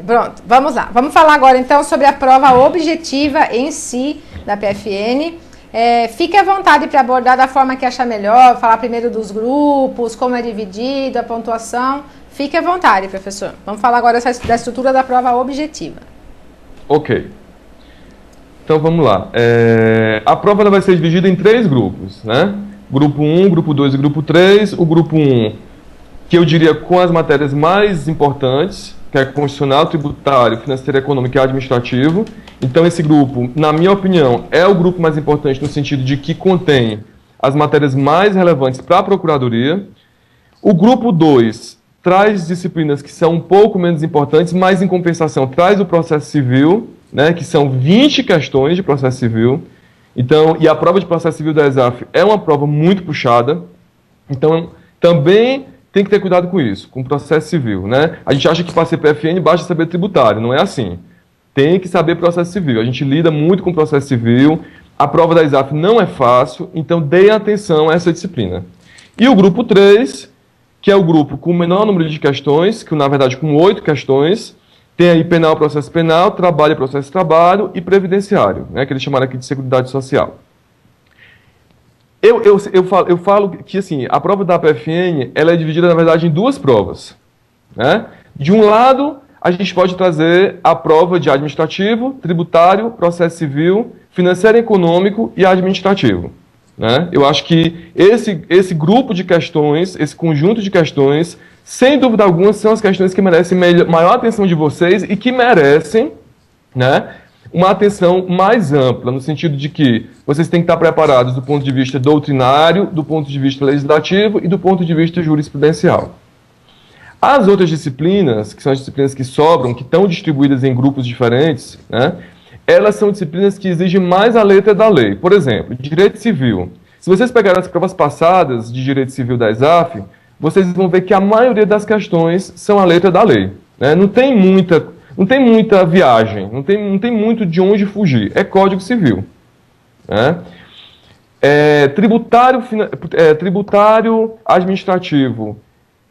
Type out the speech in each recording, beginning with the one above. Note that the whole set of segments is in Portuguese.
Pronto, vamos lá. Vamos falar agora então sobre a prova objetiva em si da PFN. Fique à vontade para abordar da forma que achar melhor, falar primeiro dos grupos, como é dividido, a pontuação. Fique à vontade, professor. Vamos falar agora da estrutura da prova objetiva. Ok. Então vamos lá. A prova ela vai ser dividida em 3 grupos, né? Grupo 1, grupo 2 e grupo 3. O grupo 1, que eu diria com as matérias mais importantes, que é constitucional, tributário, financeiro, econômico e administrativo. Então esse grupo, na minha opinião, é o grupo mais importante no sentido de que contém as matérias mais relevantes para a Procuradoria. O grupo 2 traz disciplinas que são um pouco menos importantes, mas em compensação traz o processo civil, né, que são 20 questões de processo civil. Então, e a prova de processo civil da ESAF é uma prova muito puxada. Então, também tem que ter cuidado com isso, com o processo civil, né? A gente acha que para ser PFN basta saber tributário, não é assim. Tem que saber processo civil. A gente lida muito com processo civil. A prova da ESAF não é fácil, então dê atenção a essa disciplina. E o grupo 3, que é o grupo com o menor número de questões, que na verdade com 8 questões, tem aí penal, processo penal, trabalho, processo trabalho e previdenciário, né, que eles chamaram aqui de seguridade social. Eu falo que assim, a prova da PFN ela é dividida, na verdade, em 2 provas, né? De um lado, a gente pode trazer a prova de administrativo, tributário, processo civil, financeiro, econômico e administrativo, né? Eu acho que esse grupo de questões, esse conjunto de questões, sem dúvida alguma, são as questões que merecem maior atenção de vocês e que merecem, né, uma atenção mais ampla, no sentido de que vocês têm que estar preparados do ponto de vista doutrinário, do ponto de vista legislativo e do ponto de vista jurisprudencial. As outras disciplinas, que são as disciplinas que sobram, que estão distribuídas em grupos diferentes, né, elas são disciplinas que exigem mais a letra da lei. Por exemplo, direito civil. Se vocês pegarem as provas passadas de direito civil da ESAF, vocês vão ver que a maioria das questões são a letra da lei, né? Não tem muita viagem, não tem muito de onde fugir. É Código Civil, né? Tributário, administrativo,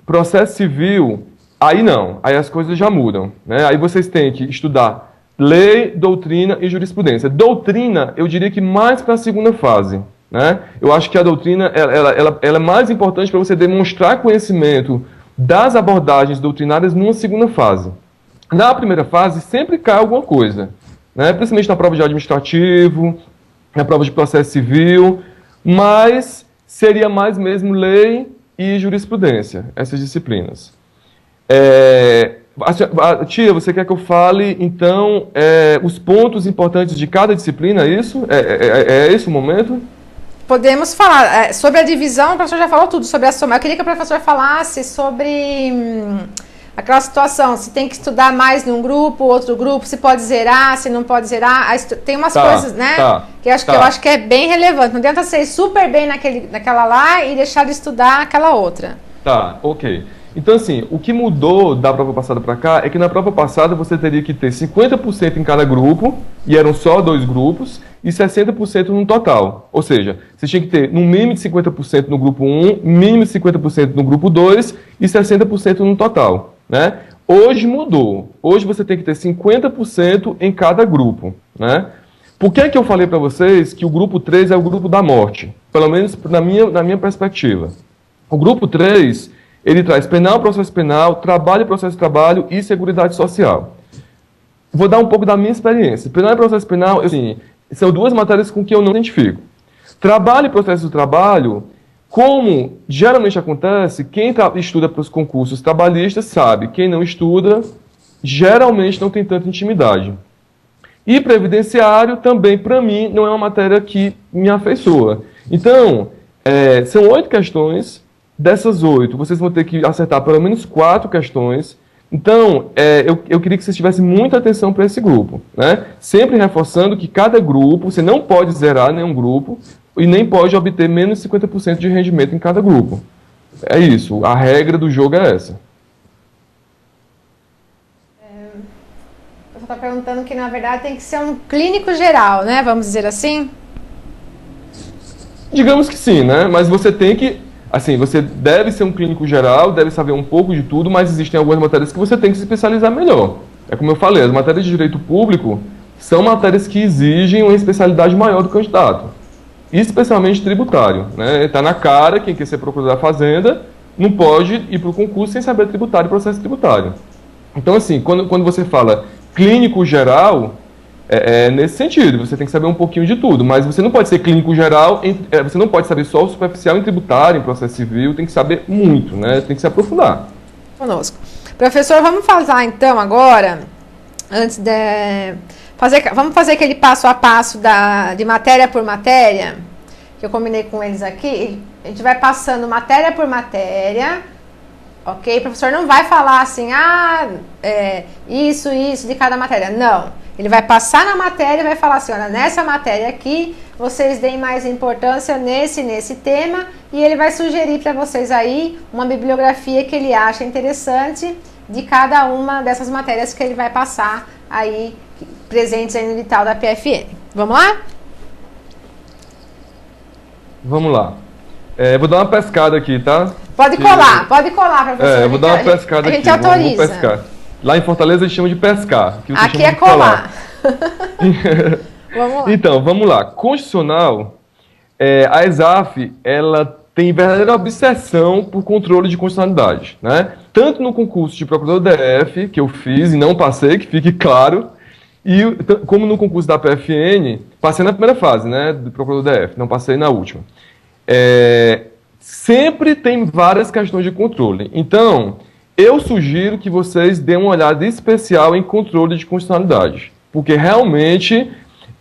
processo civil, aí não, aí as coisas já mudam, né? Aí vocês têm que estudar lei, doutrina e jurisprudência. Doutrina, eu diria que mais para a segunda fase, né? Eu acho que a doutrina ela é mais importante para você demonstrar conhecimento das abordagens doutrinárias numa segunda fase. Na primeira fase, sempre cai alguma coisa, né? Principalmente na prova de administrativo, na prova de processo civil, mas seria mais mesmo lei e jurisprudência, essas disciplinas. Tia, você quer que eu fale, então, os pontos importantes de cada disciplina, é isso? É esse o momento? Podemos falar. Sobre a divisão, o professor já falou tudo sobre a soma. Eu queria que o professor falasse sobre aquela situação, se tem que estudar mais num grupo, outro grupo, se pode zerar, se não pode zerar. Tem umas coisas, né, que eu acho que é bem relevante. Não adianta ser super bem naquela lá e deixar de estudar aquela outra. Tá, ok. Então, assim, o que mudou da prova passada para cá é que na prova passada você teria que ter 50% em cada grupo, e eram só 2 grupos, e 60% no total. Ou seja, você tinha que ter no mínimo de 50% no grupo 1, mínimo de 50% no grupo 2 e 60% no total, né? Hoje mudou. Hoje você tem que ter 50% em cada grupo, né? Por que eu falei para vocês que o grupo 3 é o grupo da morte? Pelo menos na minha perspectiva. O grupo 3... ele traz penal, processo penal, trabalho, processo trabalho e seguridade social. Vou dar um pouco da minha experiência. Penal e processo penal, assim, são 2 matérias com que eu não identifico. Trabalho e processo do trabalho, como geralmente acontece, quem estuda para os concursos trabalhistas sabe, quem não estuda, geralmente não tem tanta intimidade. E previdenciário também, para mim, não é uma matéria que me afeiçoa. Então, são 8 questões. Dessas 8, vocês vão ter que acertar pelo menos 4 questões. Então, eu queria que vocês tivessem muita atenção para esse grupo, né? Sempre reforçando que cada grupo, você não pode zerar nenhum grupo e nem pode obter menos de 50% de rendimento em cada grupo. É isso, a regra do jogo é essa. Você está perguntando que, na verdade, tem que ser um clínico geral, né? Vamos dizer assim? Digamos que sim, né? Mas você tem que... Assim, você deve ser um clínico geral, deve saber um pouco de tudo, mas existem algumas matérias que você tem que se especializar melhor. É como eu falei, as matérias de direito público são matérias que exigem uma especialidade maior do candidato, especialmente tributário, né? Está na cara, quem quer ser procurador da Fazenda não pode ir para o concurso sem saber tributário e processo tributário. Então, assim, quando você fala clínico geral, é nesse sentido, você tem que saber um pouquinho de tudo, mas você não pode ser clínico geral, você não pode saber só o superficial em tributário, em processo civil, tem que saber muito, né? Tem que se aprofundar. Conosco. Professor, vamos falar então agora, antes de vamos fazer aquele passo a passo de matéria por matéria, que eu combinei com eles aqui. A gente vai passando matéria por matéria, ok? O professor não vai falar assim, isso de cada matéria. Não. Ele vai passar na matéria e vai falar assim, olha, nessa matéria aqui, vocês deem mais importância nesse tema, e ele vai sugerir para vocês aí uma bibliografia que ele acha interessante de cada uma dessas matérias que ele vai passar aí, presentes aí no edital da PFN. Vamos lá? Vamos lá. Vou dar uma pescada aqui, tá? Pode colar, professor. Eu vou dar uma pescada aqui. A gente autoriza. Vamos pescar. Lá em Fortaleza eles chamam de pescar. Aqui é colar. Vamos lá. Então, vamos lá. Constitucional, a ESAF, ela tem verdadeira obsessão por controle de constitucionalidade, né? Tanto no concurso de procurador DF, que eu fiz e não passei, que fique claro, como no concurso da PFN, passei na primeira fase, né, do procurador DF, não passei na última. Sempre tem várias questões de controle. Então, eu sugiro que vocês deem uma olhada especial em controle de constitucionalidade, porque realmente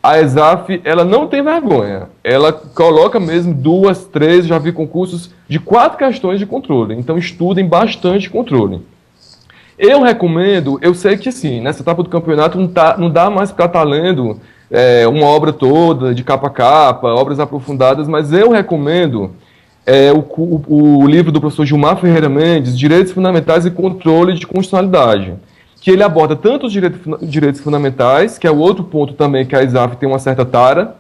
a ESAF, ela não tem vergonha. Ela coloca mesmo 2, 3, já vi concursos de 4 questões de controle. Então, estudem bastante controle. Eu recomendo, eu sei que sim, nessa etapa do campeonato não dá mais para estar lendo uma obra toda, de capa a capa, obras aprofundadas, mas eu recomendo o livro do professor Gilmar Ferreira Mendes, Direitos Fundamentais e Controle de Constitucionalidade, que ele aborda tanto os direitos fundamentais, que é o outro ponto também que a ESAF tem uma certa tara,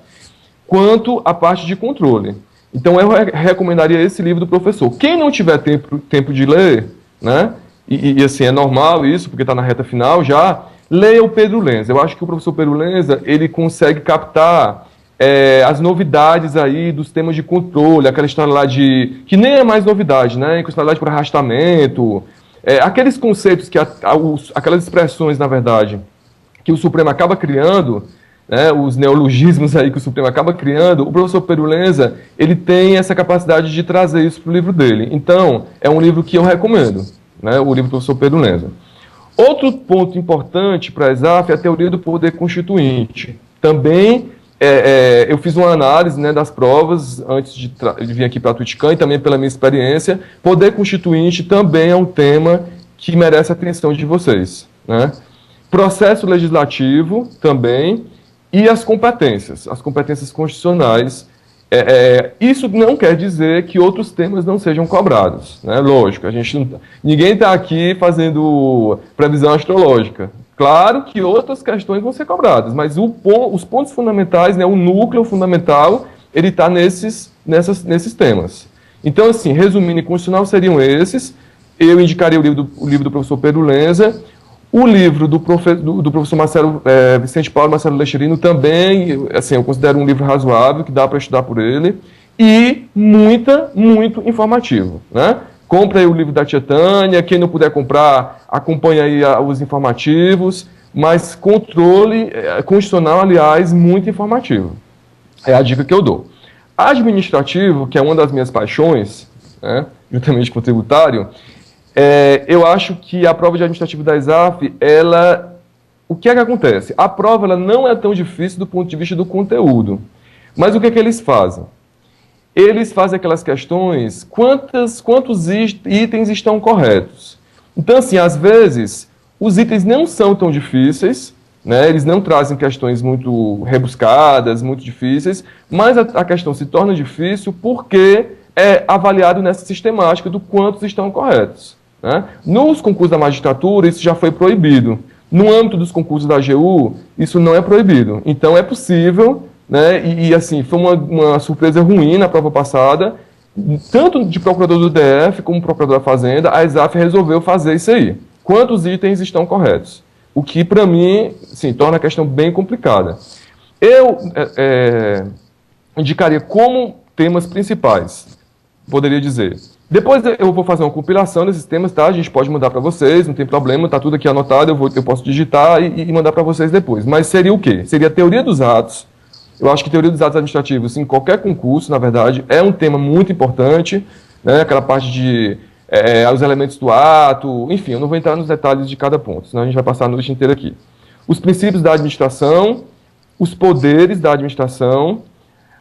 quanto a parte de controle. Então eu recomendaria esse livro do professor. Quem não tiver tempo de ler, né, e assim, é normal isso, porque está na reta final já, leia o Pedro Lenza. Eu acho que o professor Pedro Lenza, ele consegue captar as novidades aí dos temas de controle, aquela história lá que nem é mais novidade, né, constitucionalidade por arrastamento, aqueles conceitos, aquelas expressões, na verdade, que o Supremo acaba criando, né, os neologismos aí que o Supremo acaba criando, o professor Pedro Lenza, ele tem essa capacidade de trazer isso para o livro dele. Então, é um livro que eu recomendo, né, o livro do professor Pedro Lenza. Outro ponto importante para a ESAF é a teoria do poder constituinte. Também, eu fiz uma análise, né, das provas antes de vir aqui para a Tuticã e também pela minha experiência. Poder constituinte também é um tema que merece a atenção de vocês, né? Processo legislativo também e as competências constitucionais. Isso não quer dizer que outros temas não sejam cobrados, né? Lógico, ninguém está aqui fazendo previsão astrológica. Claro que outras questões vão ser cobradas, mas os pontos fundamentais, né, o núcleo fundamental, ele está nesses temas. Então, assim, resumindo, constitucional seriam esses. Eu indicaria o livro do professor Pedro Lenza, o livro do professor Vicente Paulo Marcelo Lecherino também, assim, eu considero um livro razoável, que dá para estudar por ele, e muito informativo, né? Compre aí o livro da Tia Tânia, quem não puder comprar, acompanhe aí os informativos, mas controle constitucional, aliás, muito informativo. É a dica que eu dou. Administrativo, que é uma das minhas paixões, né, juntamente com o tributário, eu acho que a prova de administrativo da ESAF, o que é que acontece? A prova ela não é tão difícil do ponto de vista do conteúdo, mas o que é que eles fazem? Eles fazem aquelas questões, quantos itens estão corretos. Então, assim, às vezes, os itens não são tão difíceis, né? Eles não trazem questões muito rebuscadas, muito difíceis, mas a questão se torna difícil porque é avaliado nessa sistemática do quantos estão corretos, né? Nos concursos da magistratura, isso já foi proibido. No âmbito dos concursos da AGU, isso não é proibido. Então, é possível, né? E assim, foi uma surpresa ruim na prova passada, tanto de procurador do DF como procurador da Fazenda, a ESAF resolveu fazer isso aí. Quantos itens estão corretos? o que, para mim, sim, torna a questão bem complicada. Eu indicaria como temas principais, poderia dizer. Depois eu vou fazer uma compilação desses temas, tá? A gente pode mandar para vocês, não tem problema, tá tudo aqui anotado, eu posso digitar e mandar para vocês depois. Mas seria o quê? Seria a teoria dos atos. Eu acho que teoria dos atos administrativos, em qualquer concurso, na verdade, é um tema muito importante, né? Aquela parte de os elementos do ato, enfim, eu não vou entrar nos detalhes de cada ponto, senão a gente vai passar a noite inteira aqui. Os princípios da administração, os poderes da administração,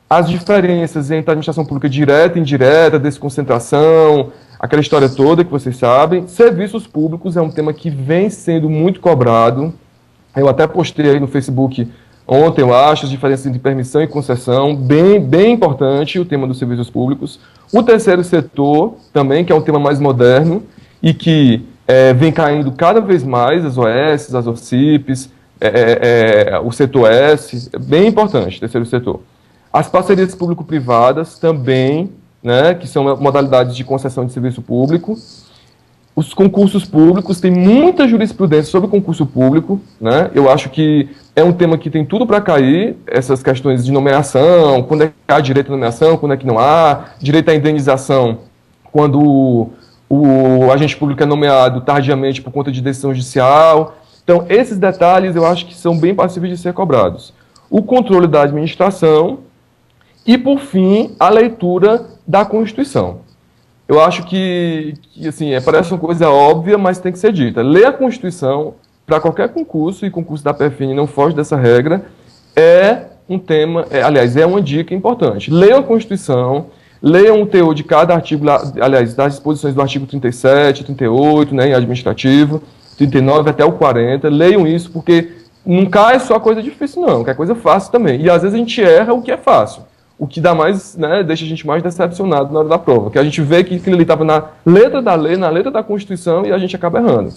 as diferenças entre a administração pública direta e indireta, desconcentração, aquela história toda que vocês sabem. Serviços públicos é um tema que vem sendo muito cobrado. Eu até postei aí no Facebook ontem, eu acho, as diferenças entre permissão e concessão, bem importante o tema dos serviços públicos. O terceiro setor também, que é um tema mais moderno e que vem caindo cada vez mais, as OS, as OCIPs, o setor S, bem importante, terceiro setor. As parcerias público-privadas também, né, que são modalidades de concessão de serviço público. Os concursos públicos, tem muita jurisprudência sobre concurso público, né? Eu acho que é um tema que tem tudo para cair, essas questões de nomeação, quando é que há direito à nomeação, quando é que não há, direito à indenização, quando o agente público é nomeado tardiamente por conta de decisão judicial. Então, esses detalhes eu acho que são bem passíveis de ser cobrados. O controle da administração e, por fim, a leitura da Constituição. Eu acho que assim, parece uma coisa óbvia, mas tem que ser dita. Ler a Constituição para qualquer concurso, e concurso da PFN não foge dessa regra, é um tema, aliás, é uma dica importante. Leiam a Constituição, leiam o teor de cada artigo, aliás, das disposições do artigo 37, 38, né, em administrativo, 39 até o 40, leiam isso, porque não cai só coisa difícil, não, que é coisa fácil também. E às vezes a gente erra o que é fácil. O que dá mais, né, deixa a gente mais decepcionado na hora da prova, que a gente vê que aquilo ali estava na letra da lei, na letra da Constituição, e a gente acaba errando.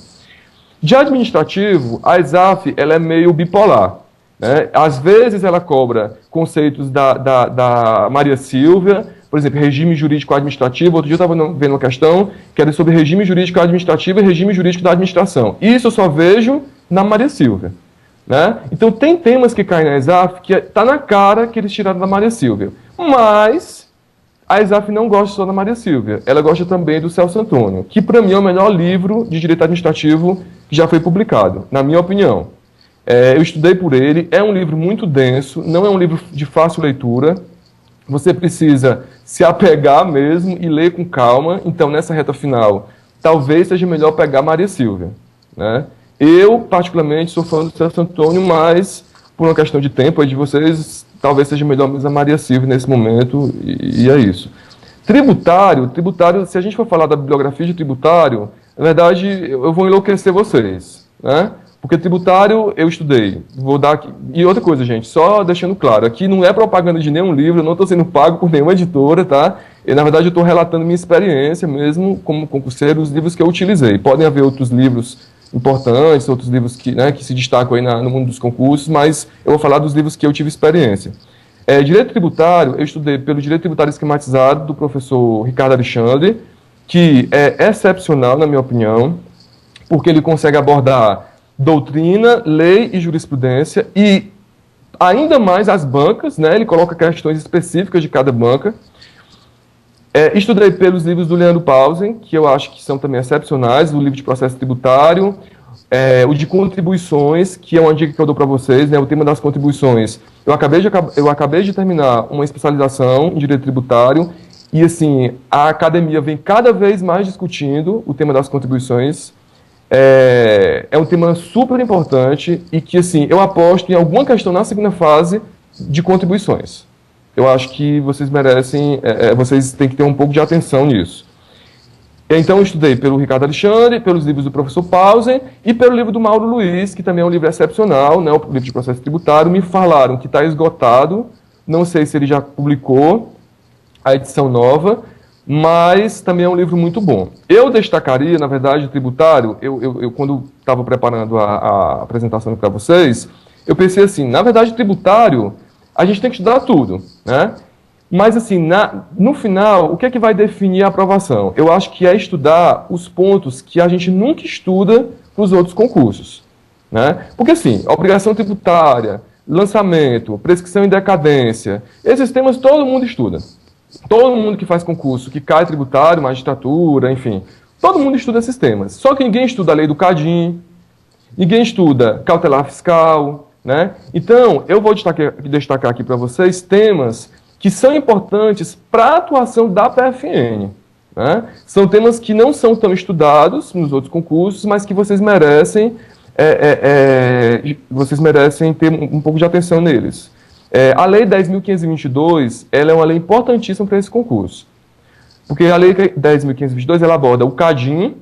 De administrativo, a ESAF ela é meio bipolar, né? Às vezes ela cobra conceitos da Maria Silvia, por exemplo, regime jurídico administrativo. Outro dia eu estava vendo uma questão que era sobre regime jurídico administrativo e regime jurídico da administração. Isso eu só vejo na Maria Silvia. Né? Então tem temas que caem na ESAF que está na cara que eles tiraram da Maria Silvia. Mas a ESAF não gosta só da Maria Silvia, ela gosta também do Celso Antônio, que para mim é o melhor livro de direito administrativo que já foi publicado, na minha opinião. Eu estudei por ele, é um livro muito denso, não é um livro de fácil leitura, você precisa se apegar mesmo e ler com calma. Então nessa reta final, talvez seja melhor pegar Maria Silvia, né? Eu, particularmente, sou fã do Celso Antônio, mas, por uma questão de tempo aí de vocês, talvez seja melhor mesmo a Maria Silvia nesse momento, e é isso. Tributário, se a gente for falar da bibliografia de tributário, na verdade, eu vou enlouquecer vocês, né? Porque tributário eu estudei, vou dar aqui. E outra coisa, gente, só deixando claro, aqui não é propaganda de nenhum livro, eu não estou sendo pago por nenhuma editora, tá? E, na verdade, eu estou relatando minha experiência mesmo como concurseiro, os livros que eu utilizei. Podem haver outros livros importantes, outros livros que se destacam aí no mundo dos concursos, mas eu vou falar dos livros que eu tive experiência. Direito tributário, eu estudei pelo Direito Tributário Esquematizado, do professor Ricardo Alexandre, que é excepcional, na minha opinião, porque ele consegue abordar doutrina, lei e jurisprudência, e ainda mais as bancas, né? Ele coloca questões específicas de cada banca. Estudei pelos livros do Leandro Pausen, que eu acho que são também excepcionais, o livro de processo tributário, o de contribuições, que é uma dica que eu dou para vocês, né, o tema das contribuições. Eu acabei de terminar uma especialização em direito tributário, e assim, a academia vem cada vez mais discutindo o tema das contribuições. É um tema super importante e que, assim, eu aposto em alguma questão na segunda fase de contribuições. Eu acho que vocês merecem, vocês têm que ter um pouco de atenção nisso. Então, eu estudei pelo Ricardo Alexandre, pelos livros do professor Pausen e pelo livro do Mauro Luiz, que também é um livro excepcional, né, o livro de processo tributário. Me falaram que está esgotado, não sei se ele já publicou a edição nova, mas também é um livro muito bom. Eu destacaria, na verdade, o tributário, eu quando estava preparando a apresentação para vocês, eu pensei assim, na verdade, o tributário, a gente tem que estudar tudo, né? Mas, assim, no final, o que é que vai definir a aprovação? Eu acho que é estudar os pontos que a gente nunca estuda para os outros concursos, né? Porque assim, obrigação tributária, lançamento, prescrição e decadência, esses temas todo mundo estuda. Todo mundo que faz concurso, que cai tributário, magistratura, enfim, todo mundo estuda esses temas. Só que ninguém estuda a lei do CADIM, ninguém estuda cautelar fiscal, né? Então, eu vou destacar aqui para vocês temas que são importantes para a atuação da PFN. Né? São temas que não são tão estudados nos outros concursos, mas que vocês merecem ter um pouco de atenção neles. A Lei 10.522, ela é uma lei importantíssima para esse concurso. Porque a Lei 10.522, ela aborda o CADIM,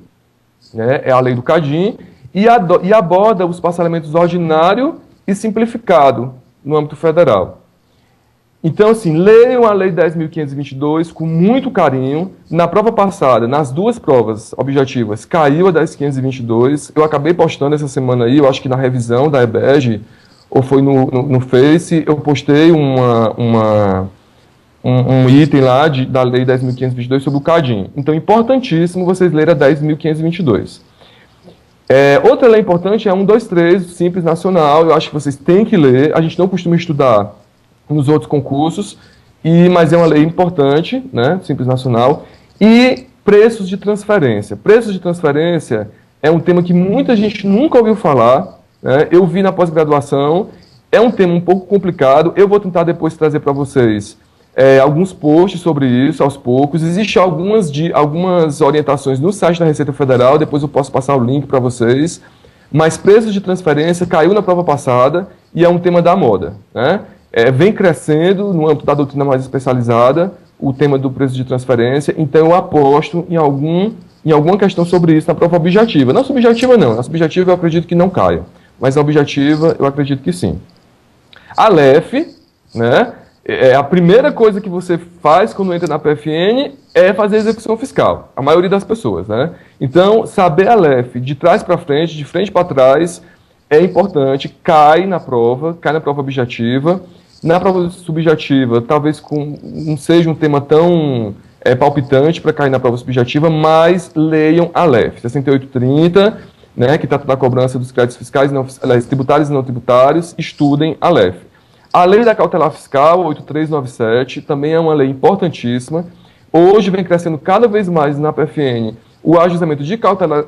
né? É a lei do CADIM, e aborda os parcelamentos ordinário e simplificado no âmbito federal. Então, assim, leiam a Lei 10.522 com muito carinho. Na prova passada, nas duas provas objetivas, caiu a 10.522. Eu acabei postando essa semana aí, eu acho que na revisão da EBEG, ou foi no Face, eu postei um item lá da Lei 10.522 sobre o CADIM. Então, importantíssimo vocês lerem a 10.522. Outra lei importante é 123, Simples Nacional. Eu acho que vocês têm que ler. A gente não costuma estudar nos outros concursos, mas é uma lei importante, né, Simples Nacional. E preços de transferência. Preços de transferência é um tema que muita gente nunca ouviu falar, né? Eu vi na pós-graduação, é um tema um pouco complicado. Eu vou tentar depois trazer para vocês alguns posts sobre isso, aos poucos. Existem algumas orientações no site da Receita Federal, depois eu posso passar o link para vocês. Mas preços de transferência caiu na prova passada e é um tema da moda, né? Vem crescendo no âmbito da doutrina mais especializada o tema do preço de transferência, então eu aposto em alguma questão sobre isso na prova objetiva. Na subjetiva não, na subjetiva eu acredito que não caia, mas na objetiva eu acredito que sim. A LEF, né, a primeira coisa que você faz quando entra na PFN é fazer execução fiscal, a maioria das pessoas, né? Então, saber a LEF de trás para frente, de frente para trás, é importante, cai na prova objetiva. Na prova subjetiva, talvez não seja um tema tão palpitante para cair na prova subjetiva, mas leiam a LEF 6830, né, que trata da cobrança dos créditos fiscais, tributários e não tributários, estudem a LEF. A lei da cautelar fiscal, 8397, também é uma lei importantíssima. Hoje vem crescendo cada vez mais na PFN o ajustamento de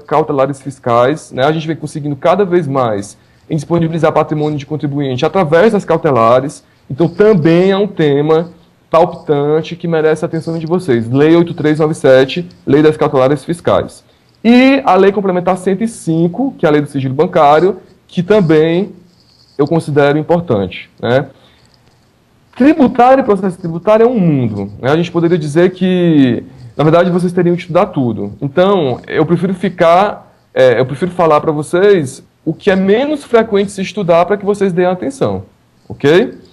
cautelares fiscais, né, a gente vem conseguindo cada vez mais em disponibilizar patrimônio de contribuinte através das cautelares. Então, também é um tema palpitante que merece a atenção de vocês. Lei 8397, Lei das Cautelares Fiscais. E a Lei Complementar 105, que é a Lei do Sigilo Bancário, que também eu considero importante, né? Tributário e processo tributário é um mundo, né? A gente poderia dizer que, na verdade, vocês teriam que estudar tudo. Então, eu prefiro falar para vocês o que é menos frequente se estudar para que vocês deem atenção, ok?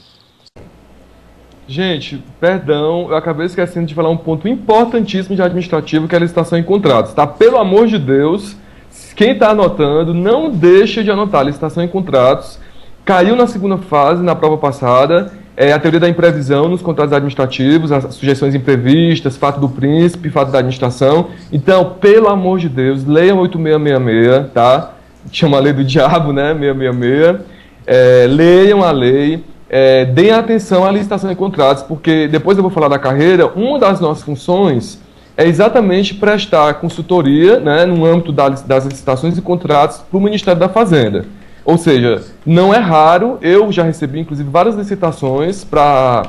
Gente, perdão, eu acabei esquecendo de falar um ponto importantíssimo de administrativo, que é a licitação em contratos, tá? Pelo amor de Deus, quem está anotando, não deixa de anotar. Licitação em contratos caiu na segunda fase, na prova passada, a teoria da imprevisão nos contratos administrativos, as sujeições imprevistas, fato do príncipe, fato da administração. Então, pelo amor de Deus, leiam 8666, tá? Chama a lei do diabo, né? 666. Leiam a lei. Deem atenção à licitação em contratos, porque depois eu vou falar da carreira. Uma das nossas funções é exatamente prestar consultoria, né, no âmbito das licitações e contratos para o Ministério da Fazenda. Ou seja, não é raro, eu já recebi inclusive várias licitações para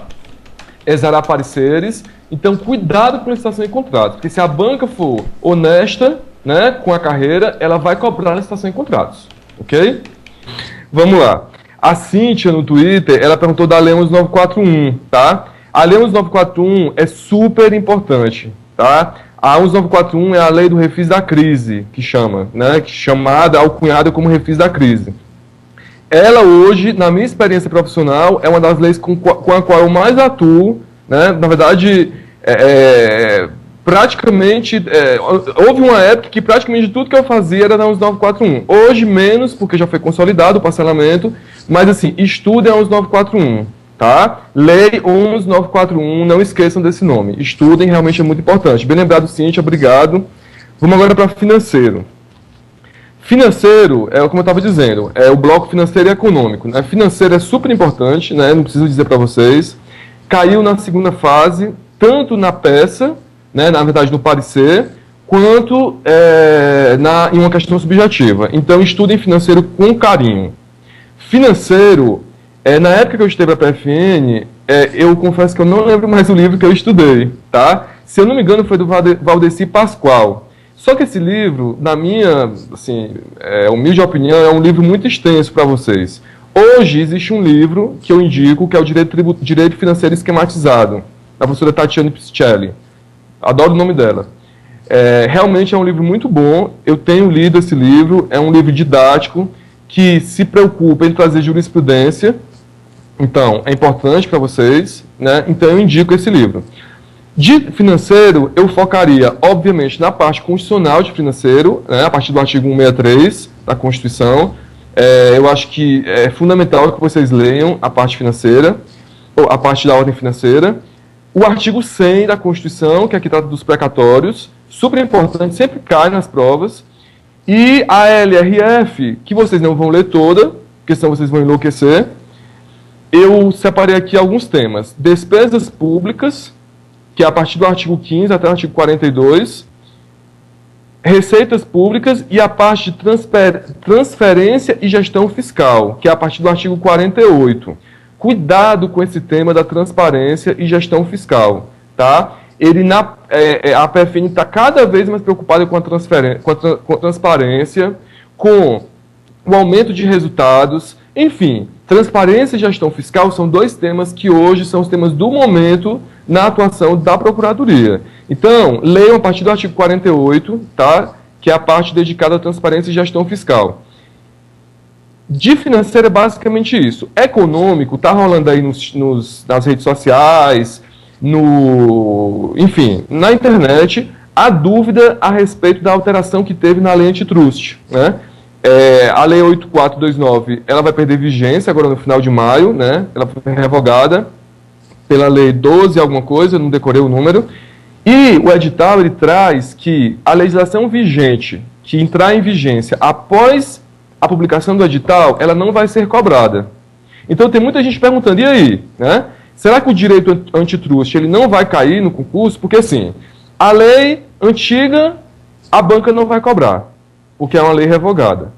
exarar pareceres. Então, cuidado com licitação em contratos, porque se a banca for honesta, né, com a carreira, ela vai cobrar a licitação em contratos, ok? Vamos lá. A Cíntia, no Twitter, ela perguntou da Lemos 941, tá? A Lemos 941 é super importante, tá? A 11941 é a lei do refis da crise, que chama, né? Chamada, alcunhada como refis da crise. Ela hoje, na minha experiência profissional, é uma das leis com a qual eu mais atuo, né? Na verdade, praticamente, houve uma época que praticamente tudo que eu fazia era na 11941. Hoje menos, porque já foi consolidado o parcelamento, mas assim, estudem a 11941, tá? Lei 11941, não esqueçam desse nome. Estudem, realmente é muito importante. Bem lembrado, Cíntia, obrigado. Vamos agora para financeiro. Financeiro, como eu estava dizendo, é o bloco financeiro e econômico. Né? Financeiro é super importante, né? Não preciso dizer para vocês. Caiu na segunda fase, tanto na peça, né? Na verdade no parecer, quanto em uma questão subjetiva. Então, estudem financeiro com carinho. Financeiro, na época que eu estudei para a PFN, eu confesso que eu não lembro mais o livro que eu estudei, tá? Se eu não me engano, foi do Valdeci Pascoal. Só que esse livro, na minha humilde opinião, é um livro muito extenso para vocês. Hoje existe um livro que eu indico, que é o Direito Financeiro Esquematizado, da professora Tatiana Piscelli. Adoro o nome dela. Realmente é um livro muito bom, eu tenho lido esse livro, é um livro didático, que se preocupa em trazer jurisprudência, então é importante para vocês, né? Então eu indico esse livro. De financeiro, eu focaria, obviamente, na parte constitucional de financeiro, né, a partir do artigo 163 da Constituição. Eu acho que é fundamental que vocês leiam a parte financeira, ou a parte da ordem financeira. O artigo 100 da Constituição, que aqui trata dos precatórios, super importante, sempre cai nas provas. E a LRF, que vocês não vão ler toda, porque senão vocês vão enlouquecer. Eu separei aqui alguns temas. Despesas públicas, que é a partir do artigo 15 até o artigo 42, receitas públicas e a parte de transferência e gestão fiscal, que é a partir do artigo 48. Cuidado com esse tema da transparência e gestão fiscal, tá? A PFN está cada vez mais preocupada com a transparência, com o aumento de resultados, enfim, transparência e gestão fiscal são dois temas que hoje são os temas do momento na atuação da Procuradoria. Então, leiam a partir do artigo 48, tá? Que é a parte dedicada à transparência e gestão fiscal. De financeiro é basicamente isso. Econômico, está rolando aí nas redes sociais, enfim, na internet, a dúvida a respeito da alteração que teve na lei antitrust, né? A lei 8429, ela vai perder vigência agora no final de maio, né? Ela foi revogada pela lei 12 alguma coisa, eu não decorei o número, e o edital ele traz que a legislação vigente, que entrar em vigência após a publicação do edital, ela não vai ser cobrada. Então tem muita gente perguntando, e aí, né? Será que o direito antitrust ele não vai cair no concurso? Porque assim, a lei antiga, a banca não vai cobrar, porque é uma lei revogada.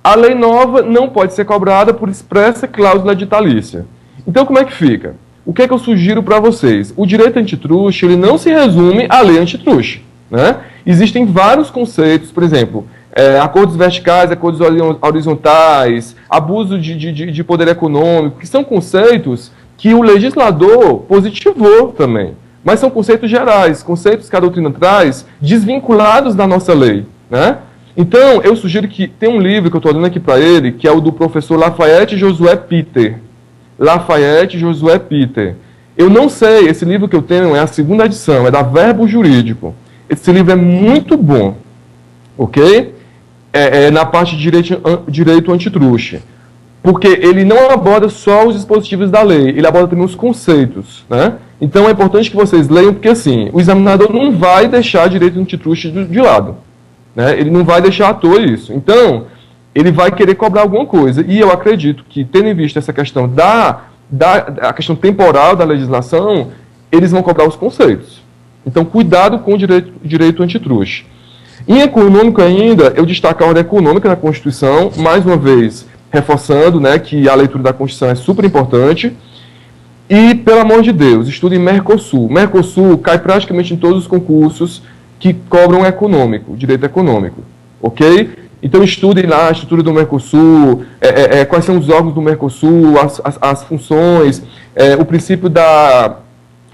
A lei nova não pode ser cobrada por expressa cláusula editalícia. Então como é que fica? O que é que eu sugiro para vocês? O direito antitruste, ele não se resume à lei antitruste, né? Existem vários conceitos, por exemplo, acordos verticais, acordos horizontais, abuso de poder econômico, que são conceitos que o legislador positivou também. Mas são conceitos gerais, conceitos que a doutrina traz, desvinculados da nossa lei, né? Então, eu sugiro que tem um livro que eu estou lendo aqui para ele, que é o do professor Lafayette Josué Peter. Lafayette Josué Peter. Eu não sei, esse livro que eu tenho é a segunda edição, é da Verbo Jurídico. Esse livro é muito bom, ok? Na parte de direito antitruste. Porque ele não aborda só os dispositivos da lei, ele aborda também os conceitos, né? Então é importante que vocês leiam, porque assim, o examinador não vai deixar direito antitruste de lado, né? Ele não vai deixar à toa isso. Então, ele vai querer cobrar alguma coisa. E eu acredito que, tendo em vista essa questão a questão temporal da legislação, eles vão cobrar os conceitos. Então, cuidado com o direito antitruste. Em econômico ainda, eu destaco a ordem econômica na Constituição, mais uma vez, reforçando, né, que a leitura da Constituição é super importante. E, pelo amor de Deus, estudem Mercosul. Mercosul cai praticamente em todos os concursos que cobram direito econômico, ok? Então estudem lá a estrutura do Mercosul, quais são os órgãos do Mercosul, as funções, o princípio da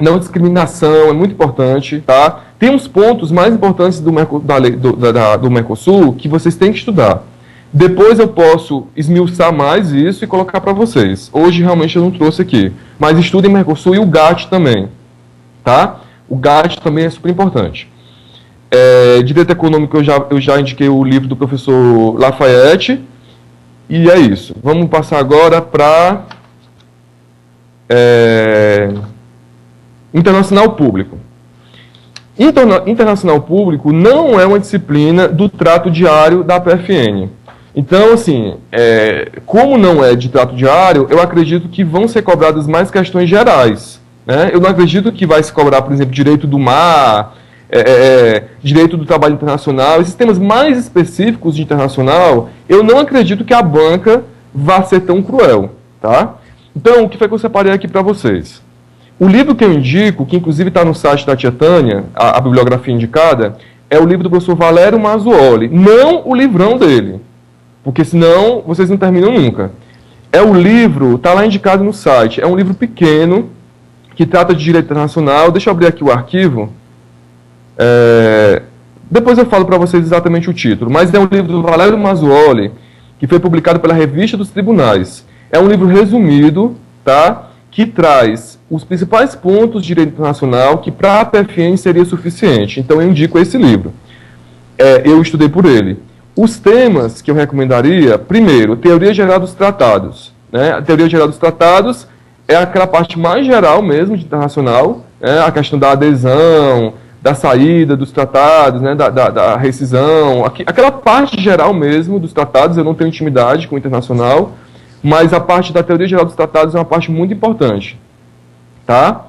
não discriminação é muito importante, tá? Tem uns pontos mais importantes do Mercosul que vocês têm que estudar. Depois eu posso esmiuçar mais isso e colocar para vocês. Hoje realmente eu não trouxe aqui, mas estudem Mercosul e o GATT também, tá? O GATT também é super importante. Direito econômico eu já indiquei o livro do professor Lafayette. E é isso. Vamos passar agora para internacional público. Internacional Público não é uma disciplina do trato diário da PFN. Então, assim, como não é de trato diário, eu acredito que vão ser cobradas mais questões gerais, né? Eu não acredito que vai se cobrar, por exemplo, direito do mar, direito do trabalho internacional, esses temas mais específicos de internacional, eu não acredito que a banca vá ser tão cruel, tá? Então, o que foi que eu separei aqui para vocês? O livro que eu indico, que inclusive está no site da Tia Tânia, a bibliografia indicada, é o livro do professor Valério Mazzuoli, não o livrão dele, porque senão vocês não terminam nunca. É o livro, está lá indicado no site, é um livro pequeno, que trata de direito internacional. Deixa eu abrir aqui o arquivo. Depois eu falo para vocês exatamente o título, mas é um livro do Valério Mazzuoli, que foi publicado pela Revista dos Tribunais. É um livro resumido, tá? Que traz os principais pontos de direito internacional que para a PFN seria suficiente. Então eu indico esse livro. Eu estudei por ele. Os temas que eu recomendaria, primeiro, teoria geral dos tratados, né? A teoria geral dos tratados é aquela parte mais geral mesmo de internacional, né? A questão da adesão, da saída dos tratados, né? da rescisão, aquela parte geral mesmo dos tratados. Eu não tenho intimidade com o internacional, mas a parte da teoria geral dos tratados é uma parte muito importante, tá?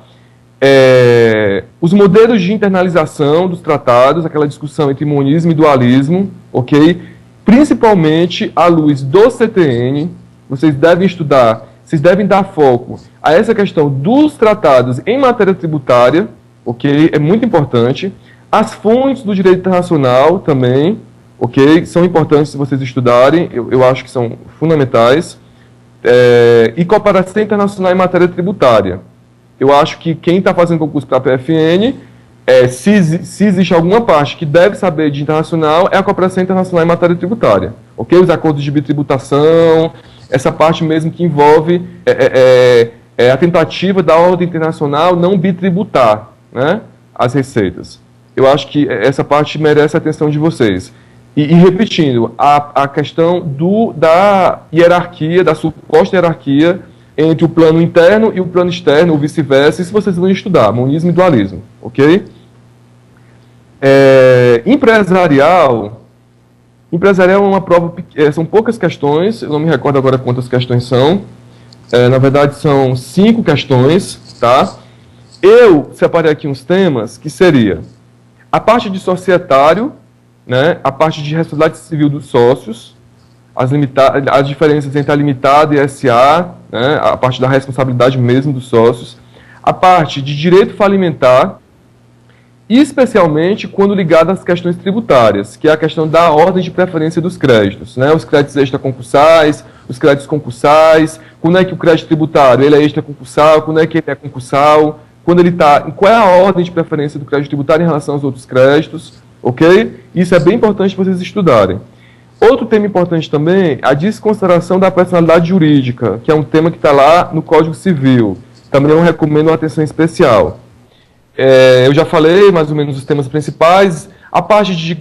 Os modelos de internalização dos tratados, aquela discussão entre monismo e dualismo, ok? Principalmente à luz do CTN, vocês devem estudar, vocês devem dar foco a essa questão dos tratados em matéria tributária, ok? É muito importante. As fontes do direito internacional também, ok? São importantes se vocês estudarem, eu acho que são fundamentais. E cooperação internacional em matéria tributária. Eu acho que quem está fazendo concurso para a PFN, se existe alguma parte que deve saber de internacional, é a cooperação internacional em matéria tributária. Ok? Os acordos de bitributação, essa parte mesmo que envolve a tentativa da ordem internacional não bitributar, né, as receitas. Eu acho que essa parte merece a atenção de vocês. E repetindo, a questão da hierarquia, da suposta hierarquia entre o plano interno e o plano externo, ou vice-versa, isso vocês vão estudar, monismo e dualismo, ok? Empresarial é uma prova, são poucas questões, eu não me recordo agora quantas questões são, na verdade são 5 questões, tá? Eu separei aqui uns temas que seria a parte de societário, né, a parte de responsabilidade civil dos sócios, as diferenças entre a limitada e a SA, né, a parte da responsabilidade mesmo dos sócios, a parte de direito falimentar, especialmente quando ligada às questões tributárias, que é a questão da ordem de preferência dos créditos, né, os créditos extraconcursais, os créditos concursais, quando é que o crédito tributário ele é extraconcursal, quando é que ele é concursal, quando ele está, qual é a ordem de preferência do crédito tributário em relação aos outros créditos, ok? Isso é bem importante vocês estudarem. Outro tema importante também, a desconsideração da personalidade jurídica, que é um tema que está lá no Código Civil. Também eu recomendo uma atenção especial. Eu já falei mais ou menos os temas principais. A parte de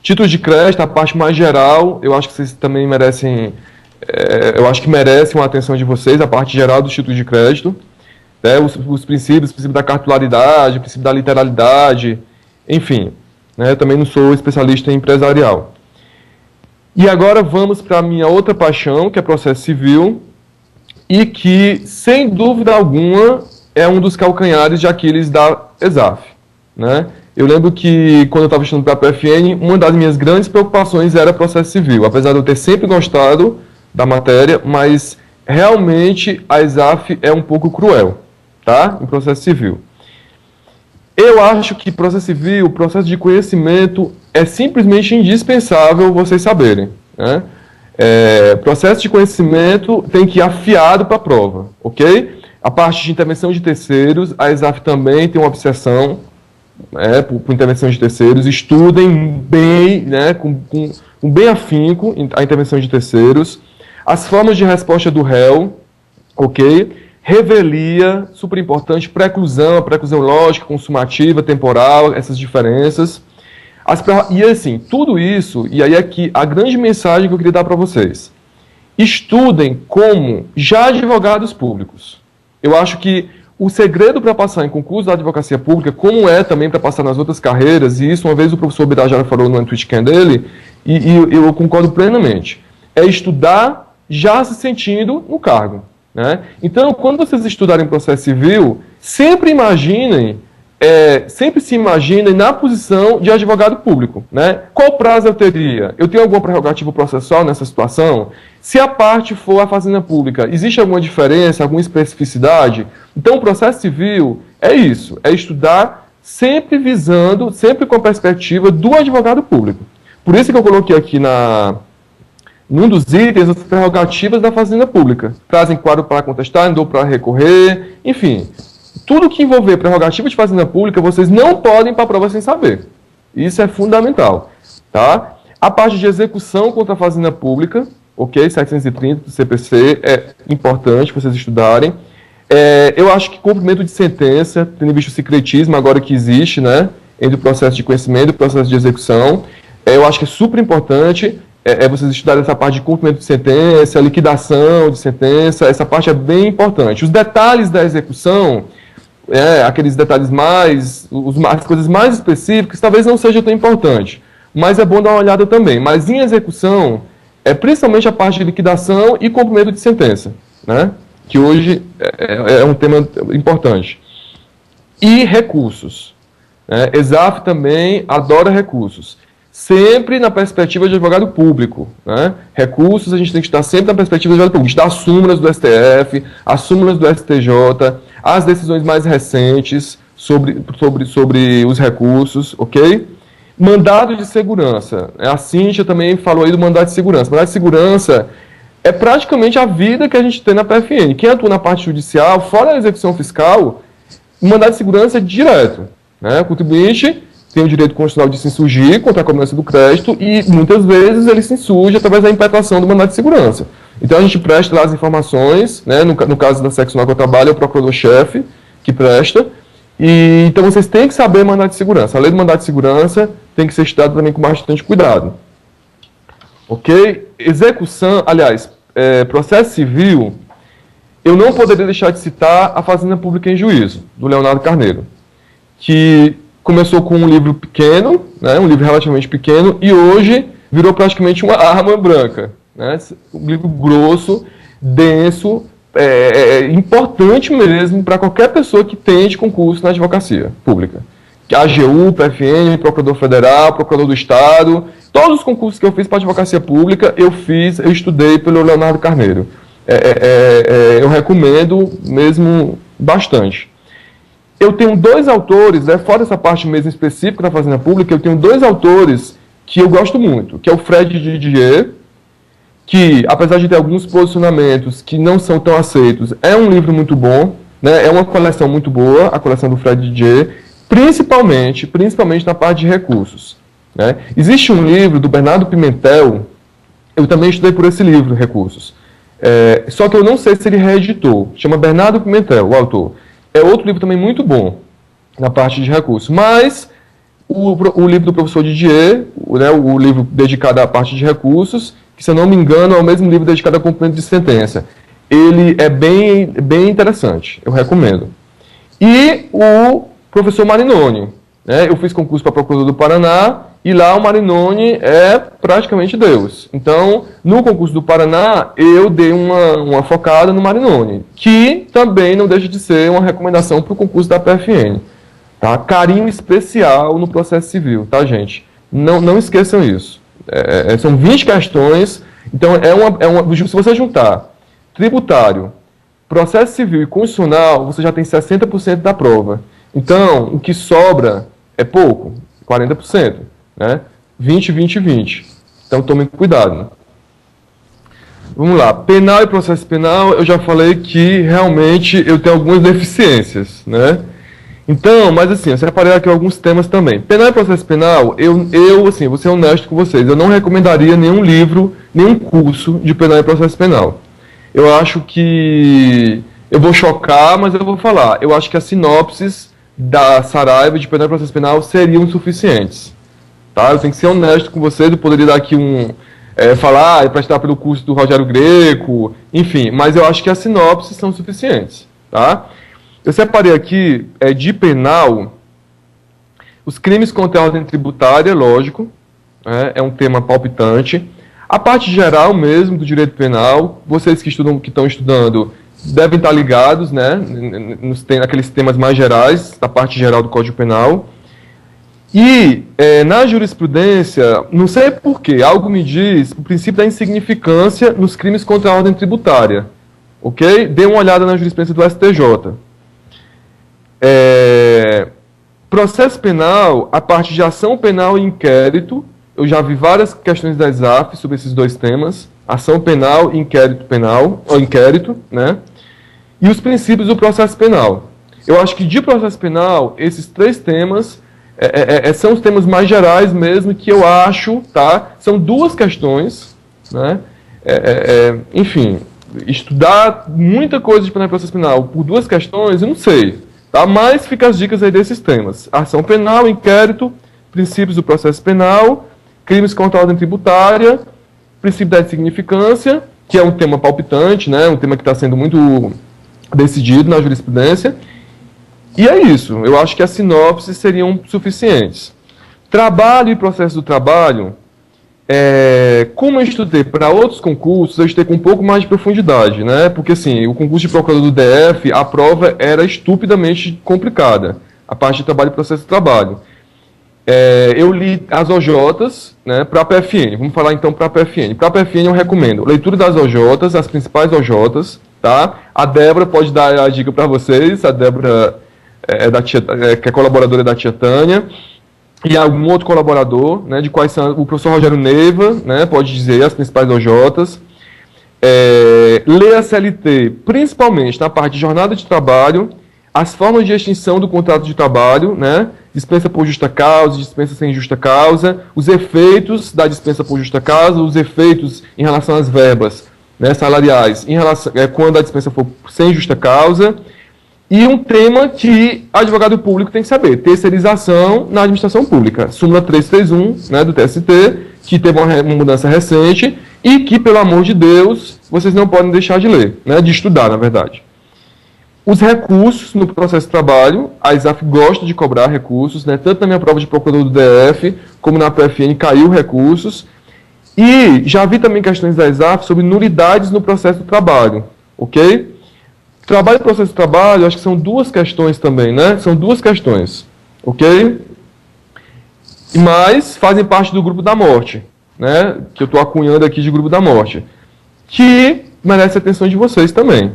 títulos de crédito, a parte mais geral, eu acho que vocês também merecem, eu acho que merece uma atenção de vocês, a parte geral dos títulos de crédito. Os princípios, o princípio da cartularidade, o princípio da literalidade, enfim. Eu também não sou especialista em empresarial. E agora vamos para a minha outra paixão, que é processo civil, e que, sem dúvida alguma, é um dos calcanhares de Aquiles da ESAF. Né? Eu lembro que, quando eu estava estudando para a PFN, uma das minhas grandes preocupações era processo civil, apesar de eu ter sempre gostado da matéria, mas realmente a ESAF é um pouco cruel, tá? Em processo civil. Eu acho que processo civil, processo de conhecimento, é simplesmente indispensável vocês saberem. Né? Processo de conhecimento tem que ir afiado para a prova, ok? A parte de intervenção de terceiros, a ESAF também tem uma obsessão por intervenção de terceiros. Estudem bem, né, com bem afinco a intervenção de terceiros. As formas de resposta do réu, ok? Revelia, super importante, preclusão, a preclusão lógica, consumativa, temporal, essas diferenças. E assim, tudo isso, e aí aqui a grande mensagem que eu queria dar para vocês. Estudem como já advogados públicos. Eu acho que o segredo para passar em concurso da advocacia pública, como é também para passar nas outras carreiras, e isso uma vez o professor Birajara falou no Twitchcam dele, e eu concordo plenamente, é estudar já se sentindo no cargo. Né? Então, quando vocês estudarem processo civil, sempre se imaginem na posição de advogado público. Né? Qual prazo eu teria? Eu tenho alguma prerrogativa processual nessa situação? Se a parte for a fazenda pública, existe alguma diferença, alguma especificidade? Então, o processo civil é isso, é estudar sempre visando, sempre com a perspectiva do advogado público. Por isso que eu coloquei aqui num dos itens as prerrogativas da fazenda pública. Trazem quadro para contestar, andou para recorrer, enfim. Tudo que envolver prerrogativa de fazenda pública, vocês não podem ir para a prova sem saber. Isso é fundamental. Tá? A parte de execução contra a fazenda pública, ok? 730 do CPC, é importante vocês estudarem. Eu acho que cumprimento de sentença, tendo visto o secretismo agora que existe, né? Entre o processo de conhecimento e o processo de execução, eu acho que é super importante vocês estudarem essa parte de cumprimento de sentença, liquidação de sentença, essa parte é bem importante. Os detalhes da execução, aqueles detalhes as coisas mais específicas, talvez não seja tão importante, mas é bom dar uma olhada também. Mas em execução, principalmente a parte de liquidação e cumprimento de sentença, né? Que hoje é um tema importante. E recursos. Exaf também adora recursos. Sempre na perspectiva de advogado público. Né? Recursos, a gente tem que estar sempre na perspectiva de advogado público. Estudar as súmulas do STF, as súmulas do STJ, as decisões mais recentes sobre os recursos, ok? Mandado de segurança. A Cíntia também falou aí do mandado de segurança. Mandado de segurança é praticamente a vida que a gente tem na PFN. Quem atua na parte judicial, fora a execução fiscal, o mandado de segurança é direto. Né? O contribuinte tem o direito constitucional de se insurgir contra a cobrança do crédito e, muitas vezes, ele se insurge através da impetração do mandado de segurança. Então, a gente presta lá as informações, né? No caso da seccional que eu trabalho, é o procurador-chefe que presta. E, então, vocês têm que saber mandado de segurança. A lei do mandado de segurança tem que ser estudada também com bastante cuidado. Ok? Execução, aliás, processo civil, eu não poderia deixar de citar A Fazenda Pública em Juízo, do Leonardo Carneiro, que começou com um livro pequeno, né, um livro relativamente pequeno, e hoje virou praticamente uma arma branca. Né, um livro grosso, denso, importante mesmo para qualquer pessoa que tente concurso na advocacia pública. AGU, PFN, Procurador Federal, Procurador do Estado, todos os concursos que eu fiz para advocacia pública, eu estudei pelo Leonardo Carneiro. Eu recomendo mesmo bastante. Eu tenho dois autores, fora essa parte mesmo específica da Fazenda Pública, eu tenho dois autores que eu gosto muito, que é o Fred Didier, que, apesar de ter alguns posicionamentos que não são tão aceitos, é um livro muito bom, né? É uma coleção muito boa, a coleção do Fred Didier, principalmente na parte de recursos. Né? Existe um livro do Bernardo Pimentel, eu também estudei por esse livro, Recursos, só que eu não sei se ele reeditou, chama Bernardo Pimentel, o autor. É outro livro também muito bom, na parte de recursos. Mas o livro do professor Didier, o livro dedicado à parte de recursos, que, se eu não me engano, é o mesmo livro dedicado a cumprimento de sentença. Ele é bem interessante, eu recomendo. E o professor Marinoni. Eu fiz concurso para Procurador do Paraná, e lá o Marinoni é praticamente Deus. Então, no concurso do Paraná, eu dei uma focada no Marinoni, que também não deixa de ser uma recomendação para o concurso da PFN. Tá? Carinho especial no processo civil, tá, gente? Não esqueçam isso. São 20 questões, então se você juntar tributário, processo civil e constitucional, você já tem 60% da prova. Então, o que sobra é pouco, 40%. Né? 20. Então tomem cuidado. Vamos lá. Penal e processo penal, eu já falei que realmente eu tenho algumas deficiências, né? Então, mas assim, eu separei aqui alguns temas também. Penal e processo penal, eu assim, vou ser honesto com vocês, eu não recomendaria nenhum livro, nenhum curso de penal e processo penal. Eu acho que eu vou chocar, mas eu vou falar. Eu acho que as sinopses da Saraiva de penal e processo penal seriam suficientes. Tá? Eu tenho que ser honesto com vocês, eu poderia dar aqui falar, prestar pelo curso do Rogério Greco, enfim, mas eu acho que as sinopses são suficientes. Tá? Eu separei aqui, de penal, os crimes contra a ordem tributária, lógico, é um tema palpitante. A parte geral mesmo do direito penal, vocês que estão estudando devem estar ligados, né, naqueles temas mais gerais, da parte geral do Código Penal. E na jurisprudência, não sei porquê, algo me diz o princípio da insignificância nos crimes contra a ordem tributária. Ok? Dê uma olhada na jurisprudência do STJ. Processo penal, a parte de ação penal e inquérito, eu já vi várias questões da ESAF sobre esses dois temas, ação penal e inquérito, né? E os princípios do processo penal. Eu acho que de processo penal, esses três temas são os temas mais gerais mesmo, que eu acho, tá? São duas questões, né? Enfim, estudar muita coisa de penal e processo penal por duas questões, eu não sei, tá? Mas fica as dicas aí desses temas. Ação penal, inquérito, princípios do processo penal, crimes contra a ordem tributária, princípio da insignificância, que é um tema palpitante, né? Um tema que está sendo muito decidido na jurisprudência. E é isso. Eu acho que as sinopses seriam suficientes. Trabalho e processo do trabalho, como eu estudei para outros concursos, eu estudei com um pouco mais de profundidade, né? Porque, assim, o concurso de procurador do DF, a prova era estupidamente complicada. A parte de trabalho e processo do trabalho. Eu li as OJs, né, para a PFN. Vamos falar então para a PFN. Para a PFN eu recomendo leitura das OJs, as principais OJs, tá? A Débora pode dar a dica para vocês, a Débora que é colaboradora da tia Tânia, e algum outro colaborador, né, de quais são, o professor Rogério Neiva, né, pode dizer as principais OJs. Ler a CLT, principalmente na parte de jornada de trabalho, as formas de extinção do contrato de trabalho, né, dispensa por justa causa, dispensa sem justa causa, os efeitos da dispensa por justa causa, os efeitos em relação às verbas, né, salariais, em relação, quando a dispensa for sem justa causa, e um tema que advogado público tem que saber, terceirização na administração pública, súmula 331, né, do TST, que teve uma mudança recente e que, pelo amor de Deus, vocês não podem deixar de ler, né, de estudar, na verdade. Os recursos no processo de trabalho, a ESAF gosta de cobrar recursos, né, tanto na minha prova de procurador do DF, como na PFN caiu recursos. E já vi também questões da ESAF sobre nulidades no processo do trabalho, ok? Trabalho e processo de trabalho, acho que são duas questões também, né? São duas questões, ok? Mas fazem parte do grupo da morte, né? Que eu estou acunhando aqui de grupo da morte, que merece a atenção de vocês também.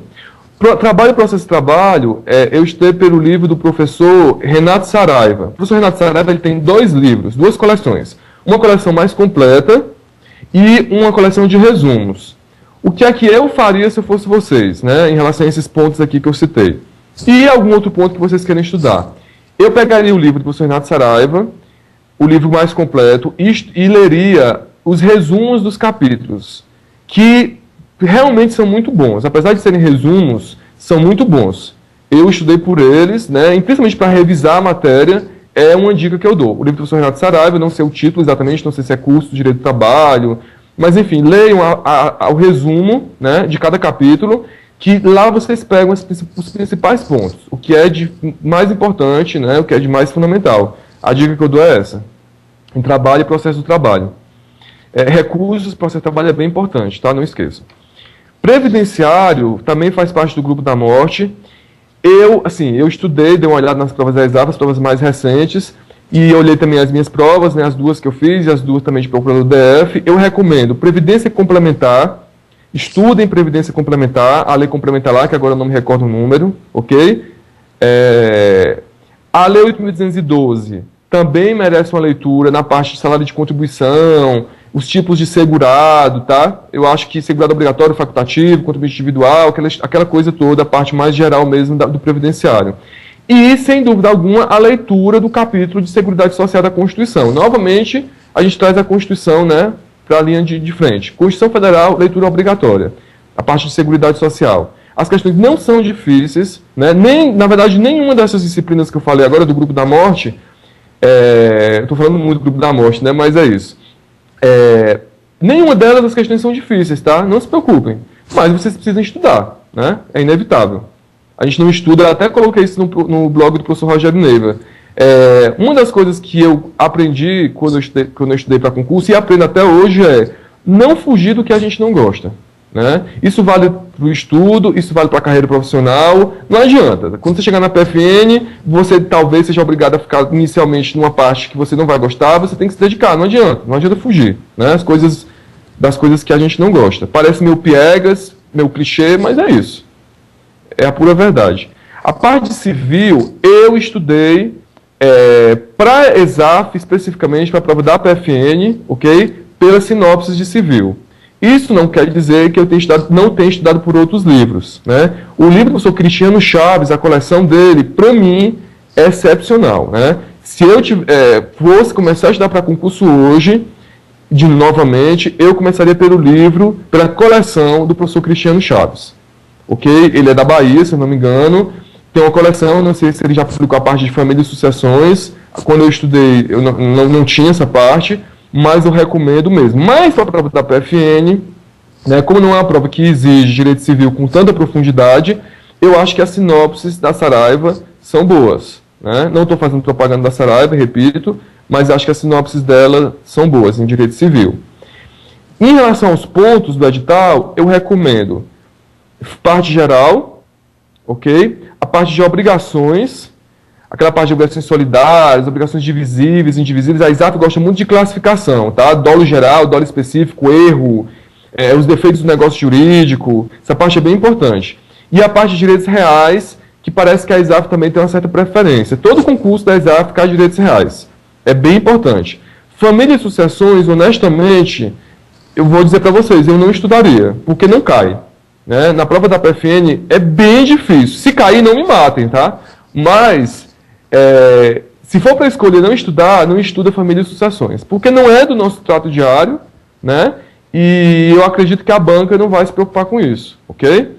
Trabalho e processo de trabalho, eu estudei pelo livro do professor Renato Saraiva. O professor Renato Saraiva ele tem dois livros, duas coleções. Uma coleção mais completa e uma coleção de resumos. O que é que eu faria se eu fosse vocês, né, em relação a esses pontos aqui que eu citei? E algum outro ponto que vocês querem estudar? Eu pegaria o livro do professor Renato Saraiva, o livro mais completo, e leria os resumos dos capítulos, que realmente são muito bons. Apesar de serem resumos, são muito bons. Eu estudei por eles, né, e principalmente para revisar a matéria, é uma dica que eu dou. O livro do professor Renato Saraiva, não sei o título exatamente, não sei se é curso de Direito do Trabalho, mas enfim, leiam o resumo, né, de cada capítulo, que lá vocês pegam os principais pontos, o que é de mais importante, né, o que é de mais fundamental. A dica que eu dou é essa, em trabalho e processo do trabalho. Recursos, processo do trabalho é bem importante, tá? Não esqueçam. Previdenciário também faz parte do grupo da morte. Eu estudei, dei uma olhada nas provas da ESAF, as provas mais recentes, e olhei também as minhas provas, né, as duas que eu fiz e as duas também de procurador do DF. Eu recomendo Previdência Complementar, estudem Previdência Complementar, a lei complementar lá, que agora eu não me recordo o número, ok? A lei 8.212 também merece uma leitura na parte de salário de contribuição, os tipos de segurado, tá? Eu acho que segurado obrigatório, facultativo, contribuinte individual, aquela coisa toda, a parte mais geral mesmo do previdenciário. E, sem dúvida alguma, a leitura do capítulo de Seguridade Social da Constituição. Novamente, a gente traz a Constituição, né, para a linha de frente. Constituição Federal, leitura obrigatória. A parte de Seguridade Social. As questões não são difíceis, né? Na verdade, nenhuma dessas disciplinas que eu falei agora do Grupo da Morte, estou falando muito do Grupo da Morte, né, mas é isso. Nenhuma delas as questões são difíceis, tá? Não se preocupem. Mas vocês precisam estudar, né? É inevitável. A gente não estuda, eu até coloquei isso no blog do professor Rogério Neiva. Uma das coisas que eu aprendi quando eu estudei para concurso, e aprendo até hoje, é não fugir do que a gente não gosta. Né? Isso vale para o estudo, isso vale para a carreira profissional, não adianta. Quando você chegar na PFN, você talvez seja obrigado a ficar inicialmente numa parte que você não vai gostar, você tem que se dedicar, não adianta fugir. Né? Das coisas que a gente não gosta. Parece meio piegas, meio clichê, mas é isso. É a pura verdade. A parte de civil, eu estudei para ESAF, especificamente para a prova da PFN, ok? Pela sinopse de civil. Isso não quer dizer que eu não tenha estudado por outros livros. Né? O livro do professor Cristiano Chaves, a coleção dele, para mim, é excepcional. Né? Se eu fosse começar a estudar para concurso hoje, novamente, eu começaria pelo livro, pela coleção do professor Cristiano Chaves. Ok? Ele é da Bahia, se eu não me engano. Tem uma coleção, não sei se ele já publicou a parte de família e sucessões. Quando eu estudei, eu não tinha essa parte, mas eu recomendo mesmo. Mas para a prova da PFN, né, como não é uma prova que exige direito civil com tanta profundidade, eu acho que as sinopses da Saraiva são boas. Né? Não estou fazendo propaganda da Saraiva, repito, mas acho que as sinopses dela são boas em direito civil. Em relação aos pontos do edital, eu recomendo parte geral, ok? A parte de obrigações, aquela parte de obrigações solidárias, obrigações divisíveis, indivisíveis. A ESAF gosta muito de classificação, tá? Dolo geral, dolo específico, erro, os defeitos do negócio jurídico. Essa parte é bem importante. E a parte de direitos reais, que parece que a ESAF também tem uma certa preferência. Todo concurso da ESAF cai direitos reais. É bem importante. Família e sucessões, honestamente, eu vou dizer para vocês, eu não estudaria, porque não cai. Né? Na prova da PFN é bem difícil. Se cair, não me matem, tá? Mas, se for para escolher não estudar, não estuda família e sucessões. Porque não é do nosso trato diário, né? E eu acredito que a banca não vai se preocupar com isso, ok?